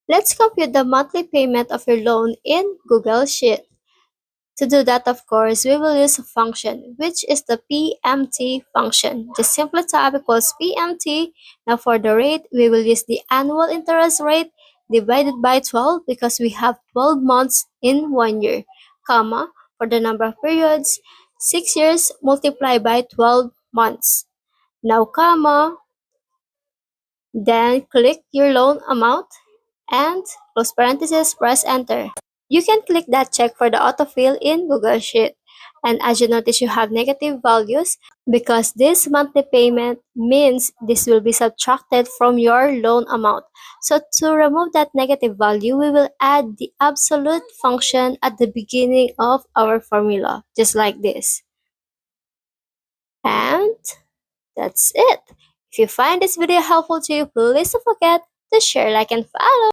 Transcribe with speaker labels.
Speaker 1: Let's compute the monthly payment of your loan in Google Sheet. To do that, of course, we will use a function, which is the PMT function. Just simply type equals PMT. Now for the rate, we will use the annual interest rate divided by 12 because we have 12 months in 1 year, comma, for the number of periods, 6 years multiplied by 12 months. Now, comma, then click your loan amount and close parenthesis, press enter. You can click that check for the autofill in Google Sheet. And as you notice, you have negative values because this monthly payment means this will be subtracted from your loan amount. So to remove that negative value, we will add the absolute function at the beginning of our formula, just like this. And that's it. If you find this video helpful to you, please don't forget to share, like, and follow.